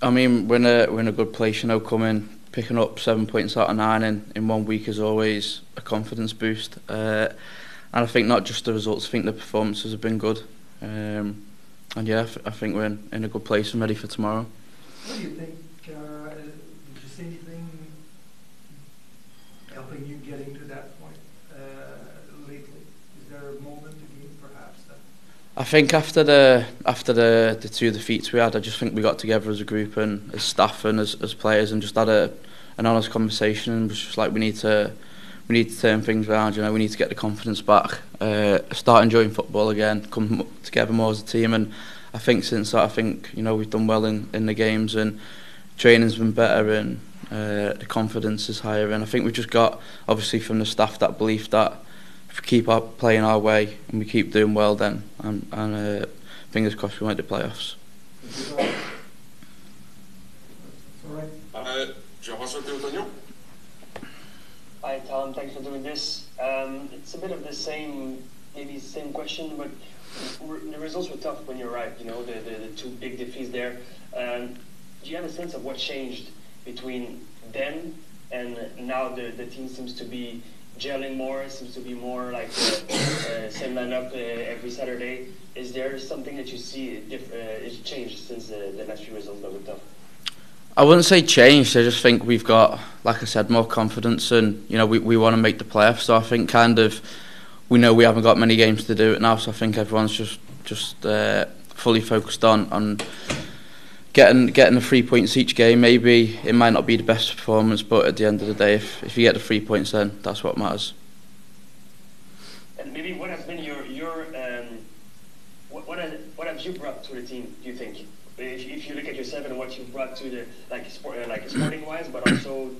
I mean, we're in a good place, you know, picking up 7 points out of 9 in 1 week is always a confidence boost. And I think not just the results, I think the performances have been good. And yeah, I think we're in a good place and ready for tomorrow. What do you think? Did you see anything helping you getting to that point lately? Is there a moment again, perhaps? I think after the 2 defeats we had, I just think we got together as a group and as staff and as players and just had an honest conversation and was just like we need to turn things around. You know, we need to get the confidence back, start enjoying football again, come together more as a team. And I think since that, I think, you know, we've done well in the games and training's been better and the confidence is higher. And I think we've just got, obviously from the staff, that belief that if we keep playing our way and we keep doing well, then and fingers crossed we make the playoffs. Hi Tom, thanks for doing this. It's a bit of the same question, but the results were tough when you arrived. You know, the 2 big defeats there. Do you have a sense of what changed between then and now? The team seems to be gelling more, seems to be more like same lineup every Saturday. Is there something that you see is changed since the last few results that were tough? I wouldn't say changed. I just think we've got, like I said, more confidence, and you know we want to make the playoffs. So I think kind of we know we haven't got many games to do it now. So I think everyone's just fully focused on getting the 3 points each game. Maybe it might not be the best performance, but at the end of the day, if you get the 3 points, then that's what matters. And maybe what has been your what have you brought to the team? Do you think? If you look at yourself and what you've brought to the sporting wise, but also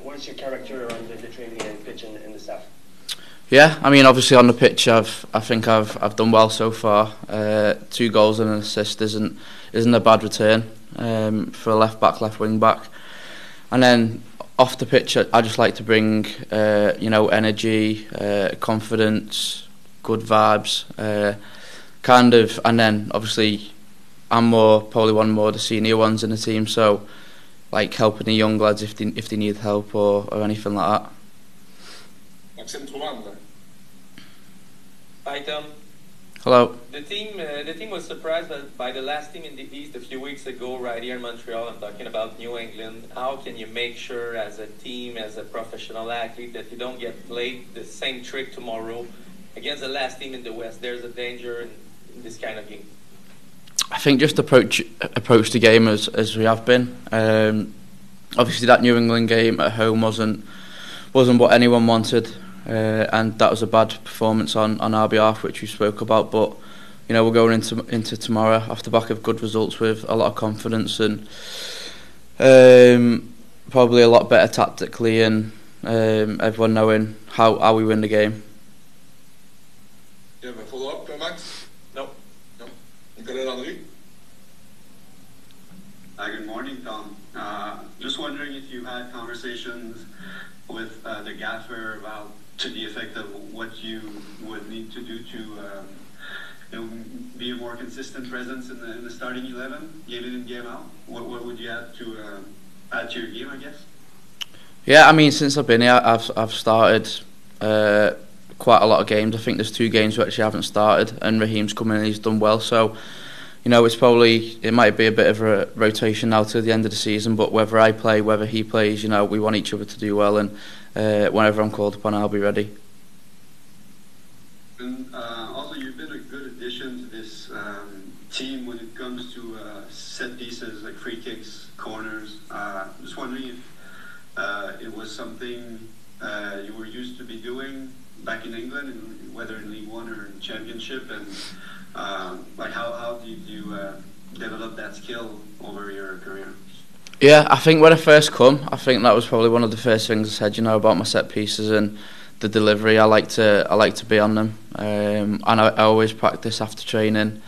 what's your character on the training and pitch and the staff? Yeah, I mean, obviously on the pitch, I think I've done well so far. 2 goals and an assist isn't a bad return for a left back, left wing back. And then off the pitch, I just like to bring you know, energy, confidence, good vibes, kind of. And then obviously I'm probably one more the senior ones in the team, so like helping the young lads if they need help or anything like that. Hi Tom. Hello. The team was surprised by the last team in the East a few weeks ago, right here in Montreal. I'm talking about New England. How can you make sure, as a team, as a professional athlete, that you don't get played the same trick tomorrow against the last team in the West? There's a danger in this kind of game. I think just approach the game as we have been. Obviously, that New England game at home wasn't what anyone wanted. And that was a bad performance on our behalf, which we spoke about. But you know, we're going into tomorrow off the back of good results with a lot of confidence and probably a lot better tactically, and everyone knowing how we win the game. Do you have a follow-up, Max? No. Nicolas Landry? Good morning, Tom. Just wondering if you had conversations with the gaffer about to the effect of what you would need to do to you know, be a more consistent presence in the starting 11, game in and game out. What would you have to add to your game, I guess? Yeah, I mean, since I've been here, I've started quite a lot of games. I think there's 2 games which I haven't started, and Raheem's come in and he's done well. So, you know, it might be a bit of a rotation now to the end of the season. But whether I play, whether he plays, you know, we want each other to do well, and whenever I'm called upon, I'll be ready. And also, you've been a good addition to this team when it comes to set pieces like free kicks, corners. Just wondering if it was something you were used to be doing back in England, and whether in League One or in Championship, and like how did you develop that skill over your career? Yeah, I think when I first come, I think that was probably one of the first things I said, you know, about my set pieces and the delivery. I like to be on them, and I always practice after training,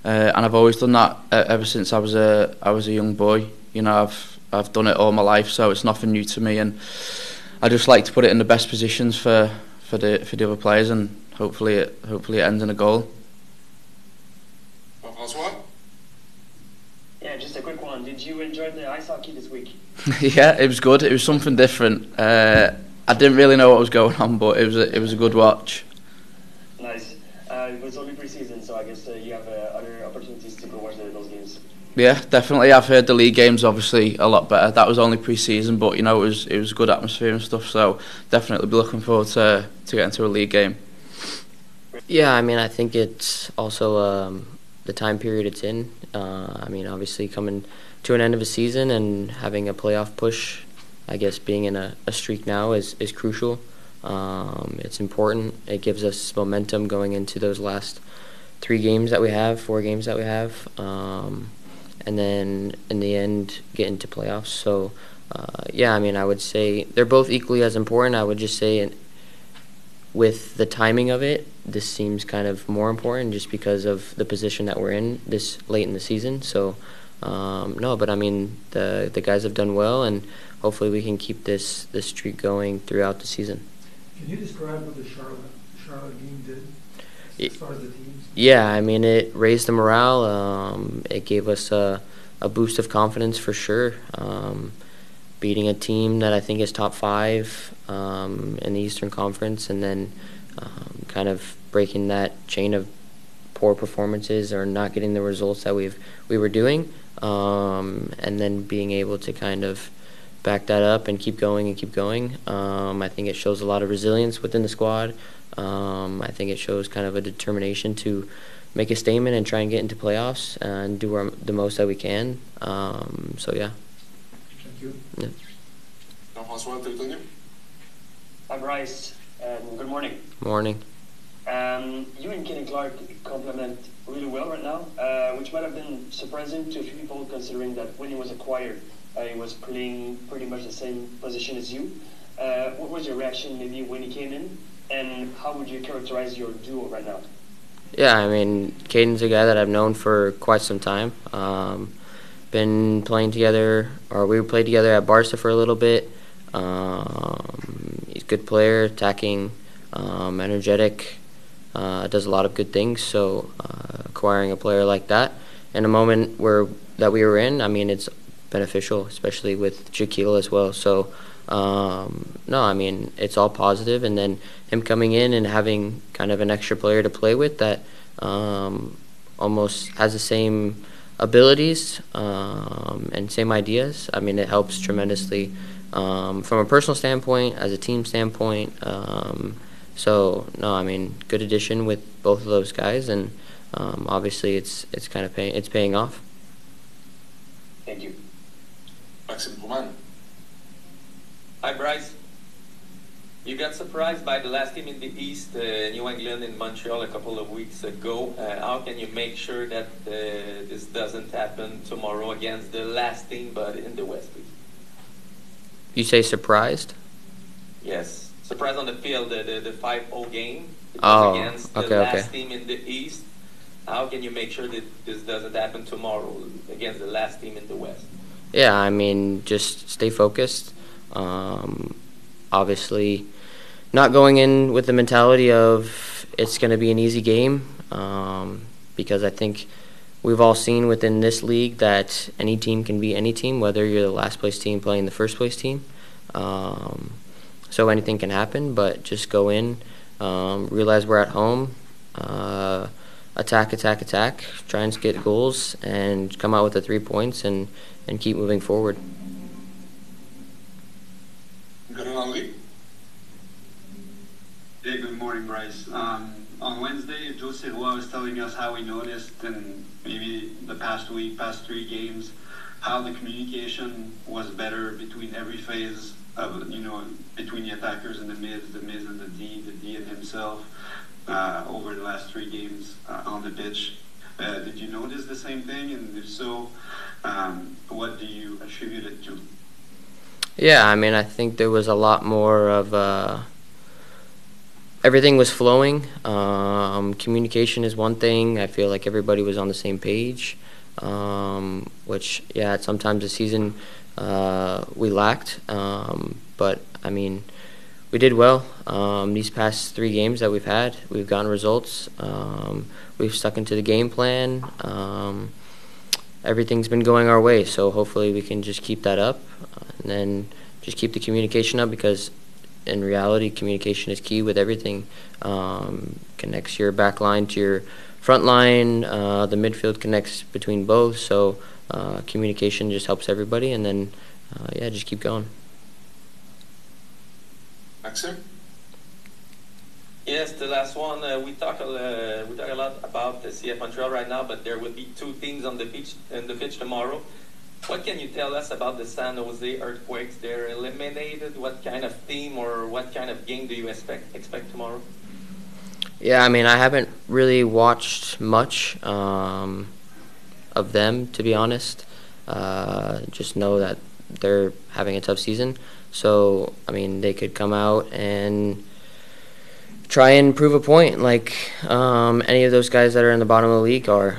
and I've always done that ever since I was a young boy. You know, I've done it all my life, so it's nothing new to me, and I just like to put it in the best positions for the other players, and hopefully it ends in a goal. François? Yeah, just a quick one. Did you enjoy the ice hockey this week? Yeah, it was good. It was something different. I didn't really know what was going on, but it was a good watch. Nice. It was only pre-season, so I guess you have other opportunities to go watch those games. Yeah, definitely. I've heard the league games obviously a lot better. That was only pre-season, but you know it was a good atmosphere and stuff. So definitely be looking forward to getting to a league game. Yeah, I mean, I think it's also the time period it's in. I mean, obviously coming to an end of a season and having a playoff push, I guess being in a streak now is crucial. It's important. It gives us momentum going into those last 4 games that we have, and then in the end get into playoffs. So, yeah, I mean, I would say they're both equally as important. I would just say with the timing of it, this seems kind of more important just because of the position that we're in this late in the season. So, no, but I mean, the guys have done well, and hopefully we can keep this streak going throughout the season. Can you describe what the Charlotte game did as far as the teams? Yeah, I mean, it raised the morale. It gave us a boost of confidence for sure. Beating a team that I think is top 5 in the Eastern Conference, and then kind of breaking that chain of poor performances or not getting the results that we were doing, and then being able to kind of back that up and keep going. I think it shows a lot of resilience within the squad. I think it shows kind of a determination to make a statement and try and get into playoffs and do the most that we can. So yeah. Thank you. Yeah. Jean-François Teltonio. Hi, Bryce. Good morning. Morning. You and Kenny Clark complement really well right now, which might have been surprising to a few people considering that when he was acquired, he was playing pretty much the same position as you. What was your reaction maybe when he came in, and how would you characterize your duo right now? Yeah, I mean, Caden's a guy that I've known for quite some time. Been playing together, or we played together at Barca for a little bit. He's a good player, attacking, energetic, does a lot of good things. So acquiring a player like that in a moment that we were in, I mean, it's beneficial, especially with Shaquille as well. So no, I mean, it's all positive. And then him coming in and having kind of an extra player to play with that almost has the same abilities and same ideas. I mean, it helps tremendously from a personal standpoint, as a team standpoint. So no, I mean, good addition with both of those guys, and obviously it's kind of paying off. Thank you. Maxime Proman. Hi, Bryce. You got surprised by the last team in the East, New England in Montreal a couple of weeks ago. How can you make sure that this doesn't happen tomorrow against the last team, but in the West, please? You say surprised? Yes. Surprise on the field, the 5-0 game. It was against the last team in the East. How can you make sure that this doesn't happen tomorrow against the last team in the West? Yeah, I mean, just stay focused. Obviously, not going in with the mentality of it's going to be an easy game, because I think we've all seen within this league that any team can beat any team, whether you're the last place team playing the first place team. So anything can happen, but just go in, realize we're at home, attack, try and get goals, and come out with the 3 points and keep moving forward. Henry. Yeah, good morning, Bryce. On Wednesday, Joe Sirois was telling us how he noticed in maybe the past 3 games, how the communication was better between every phase of, between the attackers and the mids and the D and himself over the last 3 games on the pitch. Did you notice the same thing? And if so, what do you attribute it to? Yeah, I mean, I think there was a lot more of everything was flowing. Communication is one thing. I feel like everybody was on the same page, which, yeah, sometimes the season we lacked. But, I mean, we did well. These past 3 games that we've had, we've gotten results. We've stuck into the game plan. everything's been going our way. So hopefully we can just keep that up, and then just keep the communication up, because in reality, communication is key with everything. Connects your back line to your front line. The midfield connects between both. So communication just helps everybody, and then just keep going. Maxime? Yes, the last one. We talk a lot about the CF Montreal right now, but there will be two teams on the pitch tomorrow. What can you tell us about the San Jose Earthquakes? They're eliminated. What kind of team or what kind of game do you expect tomorrow? Yeah, I mean, I haven't really watched much of them, to be honest. Just know that they're having a tough season. So, I mean, they could come out and try and prove a point like any of those guys that are in the bottom of the league are.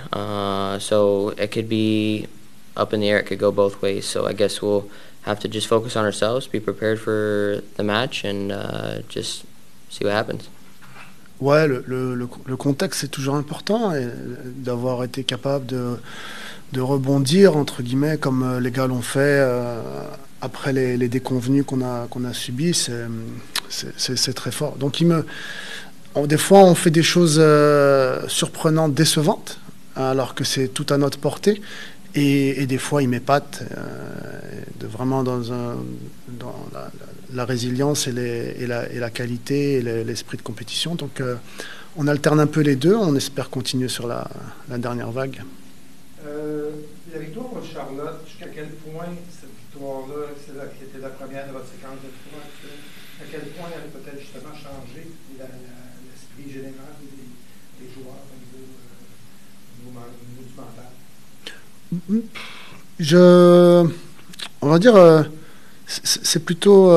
So it could be up in the air. It could go both ways. So I guess we'll have to just focus on ourselves, be prepared for the match, and just see what happens. Ouais, le contexte c'est toujours important, et d'avoir été capable de rebondir entre guillemets comme les gars l'ont fait après les déconvenus qu'on a subis, c'est très fort. Donc des fois on fait des choses surprenantes, décevantes, alors que c'est tout à notre portée. Et des fois, il m'épate vraiment dans la résilience et la qualité et l'esprit de compétition. Donc, on alterne un peu les deux. On espère continuer sur la dernière vague. La victoire contre Charlotte, jusqu'à quel point cette victoire-là, qui était la première de votre séquence de trois, à quel point elle a peut-être justement changé l'esprit général des joueurs au niveau du mental? On va dire, c'est plutôt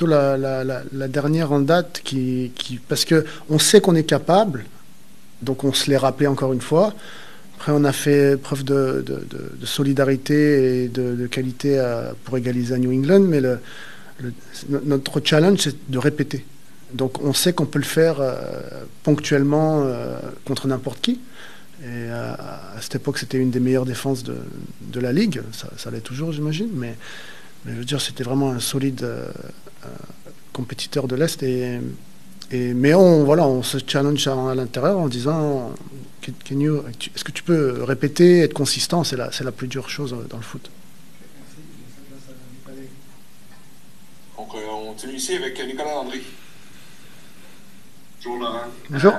la dernière en date parce que on sait qu'on est capable, donc on se l'est rappelé encore une fois. Après, on a fait preuve de solidarité et de qualité pour égaliser à New England, mais notre challenge, c'est de répéter. Donc on sait qu'on peut le faire ponctuellement contre n'importe qui. Et à cette époque, c'était une des meilleures défenses de la Ligue. Ça l'est toujours, j'imagine. Mais je veux dire, c'était vraiment un solide compétiteur de l'Est. Mais on se challenge à l'intérieur en disant est-ce que tu peux répéter, être consistant? C'est la plus dure chose dans le foot. Donc, on continue ici avec Nicolas Landry. Bonjour Laurent. Bonjour.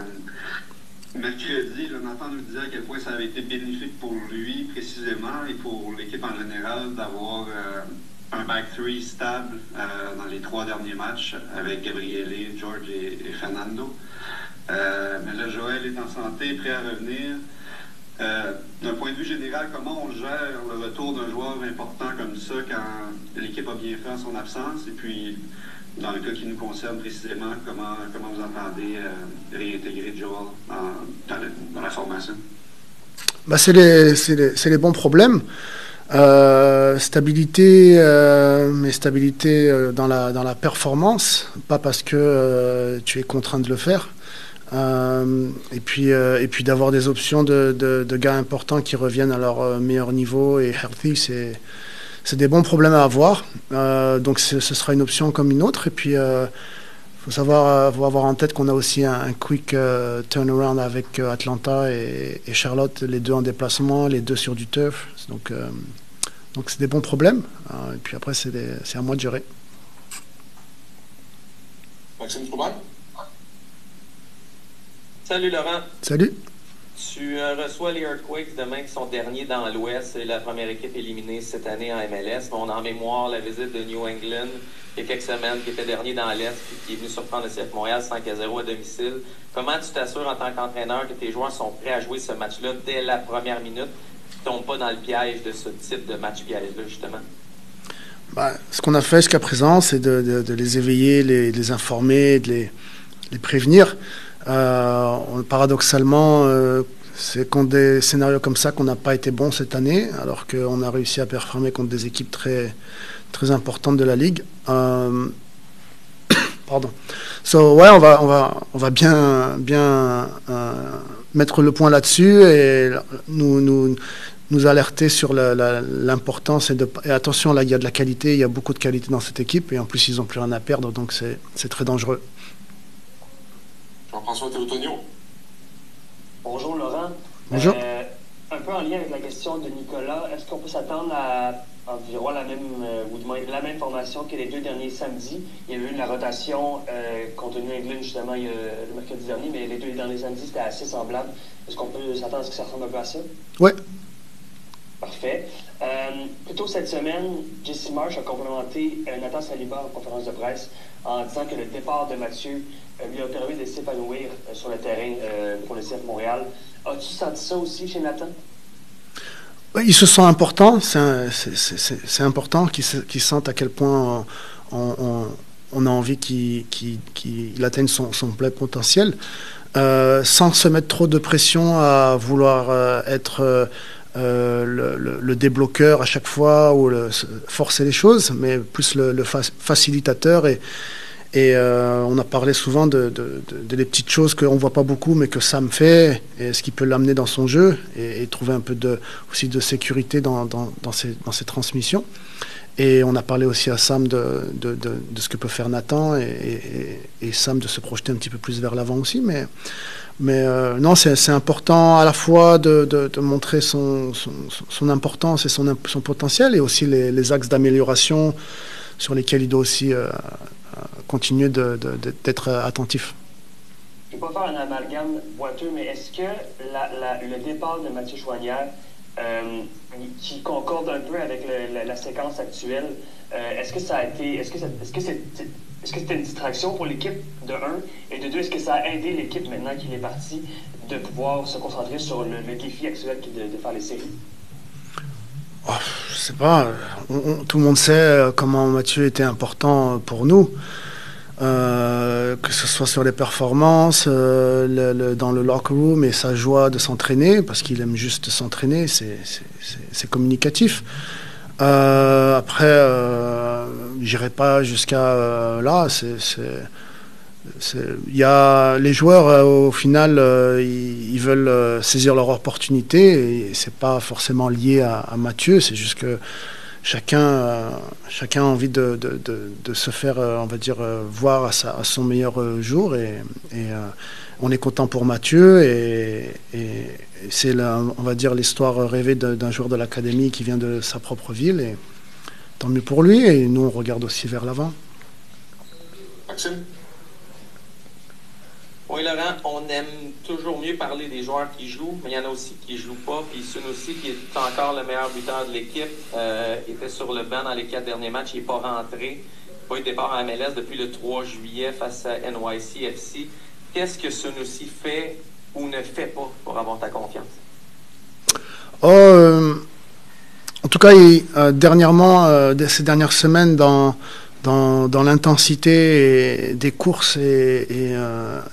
Mercredi, Jonathan nous disait à quel point ça avait été bénéfique pour lui précisément et pour l'équipe en général d'avoir un back three stable dans les 3 derniers matchs avec Gabriele, George et Fernando. Mais là, Joël est en santé, prêt à revenir. D'un point de vue général, comment on gère le retour d'un joueur important comme ça quand l'équipe a bien fait en son absence? Et puis, dans le cas qui nous concerne précisément, comment vous entendez réintégrer Joel dans la formation? C'est les bons problèmes. Stabilité, mais stabilité dans la performance, pas parce que tu es contraint de le faire. Et puis d'avoir des options de gars importants qui reviennent à leur meilleur niveau et healthy, c'est des bons problèmes à avoir. Donc ce sera une option comme une autre. Et puis faut avoir en tête qu'on a aussi un quick turnaround avec Atlanta et Charlotte, les deux en déplacement, les deux sur du turf. Donc c'est des bons problèmes. Et puis après c'est à moi de gérer. Maxime Trouban? Salut Laurent. Salut. Tu reçois les Earthquakes demain qui sont derniers dans l'Ouest. C'est la première équipe éliminée cette année en MLS. On a en mémoire la visite de New England il y a quelques semaines qui était dernier dans l'Est puis qui est venu surprendre le CF Montréal 5-0 à domicile. Comment tu t'assures en tant qu'entraîneur que tes joueurs sont prêts à jouer ce match-là dès la première minute, qu'ils ne tombent pas dans le piège de ce type de match-piège-là, justement? Ce qu'on a fait jusqu'à présent, c'est de les éveiller, les informer, de les prévenir. Paradoxalement, c'est contre des scénarios comme ça qu'on n'a pas été bon cette année, alors qu'on a réussi à performer contre des équipes très, très importantes de la Ligue. Pardon. Ouais, on va bien mettre le point là-dessus et nous alerter sur l'importance et attention, là il y a de la qualité, il y a beaucoup de qualité dans cette équipe et en plus ils n'ont plus rien à perdre, donc c'est très dangereux. Jean-François Théotonio. Bonjour Laurent. Bonjour. Un peu en lien avec la question de Nicolas, est-ce qu'on peut s'attendre à environ la même, ou du moins la même formation que les 2 derniers samedis? Il y a eu la rotation contre New England justement le mercredi dernier, mais les 2 derniers samedis c'était assez semblable. Est-ce qu'on peut s'attendre à ce que ça ressemble un peu à ça? Ouais. Parfait. Plus tôt cette semaine, Jesse Marsh a complémenté Nathan Saliba en conférence de presse en disant que le départ de Mathieu lui a permis de s'épanouir sur le terrain pour le CF Montréal. As-tu senti ça aussi chez Nathan? Oui, ils se sentent importants. C'est important qu'ils sentent à quel point on a envie qu'il atteigne son plein potentiel, sans se mettre trop de pression à vouloir être le débloqueur à chaque fois ou forcer les choses, mais plus le facilitateur et on a parlé souvent des petites choses qu'on ne voit pas beaucoup mais que Sam fait et ce qui peut l'amener dans son jeu et trouver un peu aussi de sécurité dans ses transmissions. Et on a parlé aussi à Sam de ce que peut faire Nathan et Sam de se projeter un petit peu plus vers l'avant aussi, mais non, c'est important à la fois de montrer son importance et son potentiel et aussi les axes d'amélioration sur lesquels il doit aussi continuer d'être attentif. Je ne vais pas faire un amalgame boiteux, mais est-ce que le départ de Mathieu Choinière, qui concorde un peu avec la séquence actuelle, est-ce que ça a été, est-ce que c'était une distraction pour l'équipe de 1 et de 2, est-ce que ça a aidé l'équipe maintenant qu'il est parti de pouvoir se concentrer sur le défi actuel qui est de faire les séries? Oh, je sais pas, tout le monde sait comment Mathieu était important pour nous, que ce soit sur les performances, dans le locker room et sa joie de s'entraîner, parce qu'il aime juste s'entraîner, c'est communicatif. Après, j'irai pas jusqu'à là. Il y a les joueurs au final, ils veulent saisir leur opportunité et c'est pas forcément lié à Mathieu. C'est juste que chacun a envie de se faire, on va dire, voir à son meilleur jour et on est content pour Mathieu et c'est on va dire l'histoire rêvée d'un joueur de l'académie qui vient de sa propre ville et tant mieux pour lui et nous on regarde aussi vers l'avant. Maxime? Oui, Laurent, on aime toujours mieux parler des joueurs qui jouent, mais il y en a aussi qui ne jouent pas. Puis Sun aussi, qui est encore le meilleur buteur de l'équipe, était sur le banc dans les 4 derniers matchs, il n'est pas rentré. Il n'a pas eu de départ en MLS depuis le 3 juillet face à NYCFC. Qu'est-ce que Sun aussi fait ou ne fait pas pour avoir ta confiance? En tout cas, dernièrement, ces dernières semaines, dans l'intensité des courses et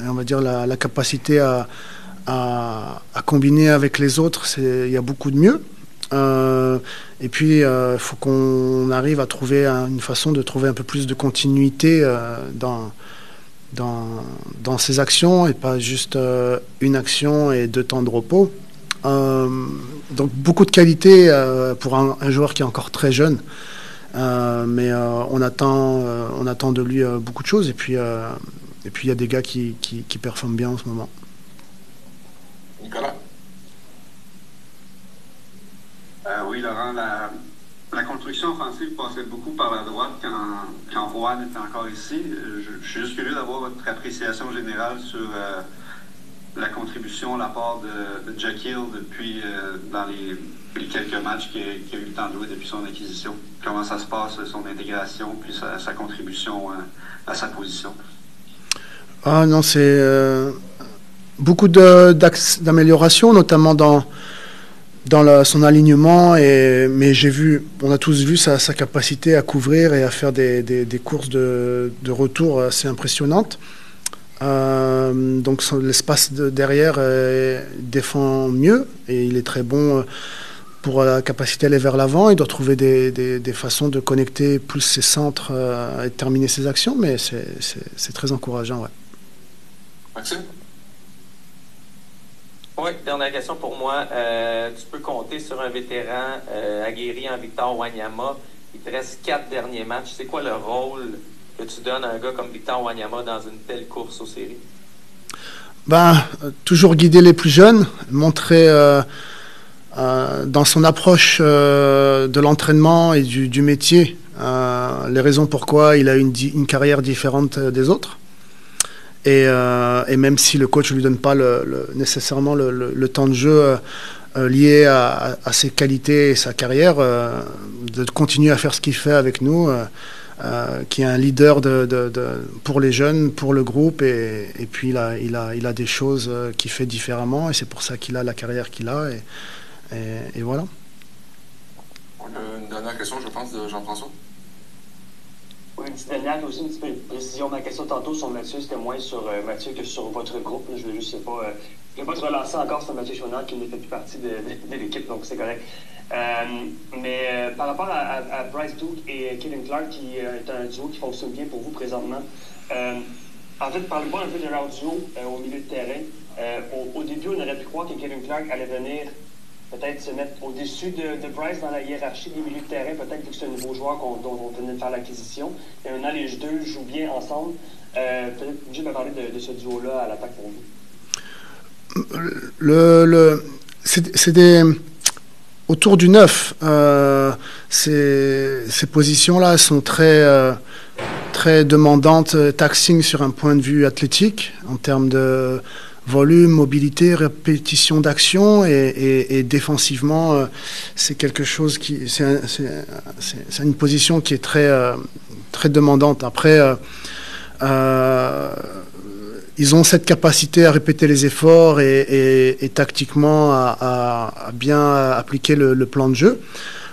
on va dire la capacité à combiner avec les autres, il y a beaucoup de mieux. Et puis, il faut qu'on arrive à trouver une façon de trouver un peu plus de continuité dans ses actions et pas juste une action et 2 temps de repos. Donc, beaucoup de qualité pour un joueur qui est encore très jeune. Mais on attend de lui beaucoup de choses et puis il y a des gars qui performent bien en ce moment. Nicolas? Oui, Laurent, la construction offensive passait beaucoup par la droite quand Juan était encore ici. Je suis juste curieux d'avoir votre appréciation générale sur la contribution, l'apport de Jack Hill depuis dans les quelques matchs qu'il a eu le temps de jouer depuis son acquisition. Comment ça se passe, son intégration, puis sa contribution à sa position? Ah non, c'est beaucoup d'axes d'amélioration, notamment dans son alignement. Mais on a tous vu sa capacité à couvrir et à faire des courses de retour assez impressionnantes. Donc l'espace derrière défend mieux et il est très bon pour la capacité à aller vers l'avant. Il doit trouver des façons de connecter plus ses centres et de terminer ses actions, mais c'est très encourageant. Ouais. Maxime? Oui, dernière question pour moi. Tu peux compter sur un vétéran aguerri en Victor Wanyama. Il te reste 4 derniers matchs. C'est quoi le rôle que tu donnes à un gars comme Victor Wanyama dans une telle course aux séries? Toujours guider les plus jeunes, montrer dans son approche de l'entraînement et du métier les raisons pourquoi il a une carrière différente des autres. Et même si le coach ne lui donne pas nécessairement le temps de jeu lié à ses qualités et sa carrière, de continuer à faire ce qu'il fait avec nous, qui est un leader pour les jeunes, pour le groupe, et puis il a des choses qu'il fait différemment, et c'est pour ça qu'il a la carrière qu'il a, et voilà. On a une dernière question, je pense, de Jean-François. Oui, une petite dernière, aussi une petite précision. Ma question tantôt sur Mathieu, c'était moins sur Mathieu que sur votre groupe. Je ne sais pas, je vais pas te relancer encore sur Mathieu Chouinard qui ne fait plus partie de l'équipe, donc c'est correct. Mais par rapport à Bryce Duke et Kevin Clark, qui est un duo qui fonctionne bien pour vous présentement, en fait, parlez-moi un peu de leur duo au milieu de terrain. Au début, on aurait pu croire que Kevin Clark allait venir peut-être se mettre au-dessus de Bryce dans la hiérarchie des milieux de terrain, peut-être vu que c'est un nouveau joueur dont on venait de faire l'acquisition. Et maintenant, les deux jouent bien ensemble. Peut-être juste me parler de ce duo-là à l'attaque pour vous. C'est des... Autour du 9, ces positions-là sont très demandantes, taxing sur un point de vue athlétique, en termes de volume, mobilité, répétition d'action, et défensivement, c'est quelque chose qui, c'est une position qui est très demandante. Après, ils ont cette capacité à répéter les efforts et tactiquement à bien appliquer le plan de jeu.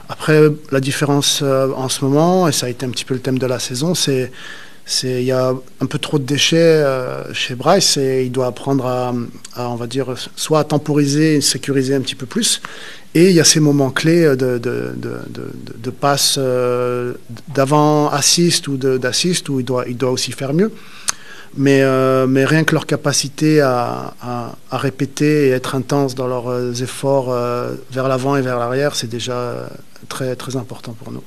Après, la différence en ce moment, et ça a été un petit peu le thème de la saison, c'est il y a un peu trop de déchets chez Bryce, et il doit apprendre à on va dire, soit à temporiser et sécuriser un petit peu plus. Et il y a ces moments clés de passe d'avant-assist ou d'assist où il doit aussi faire mieux. Mais rien que leur capacité à répéter et être intense dans leurs efforts vers l'avant et vers l'arrière, c'est déjà très, très important pour nous.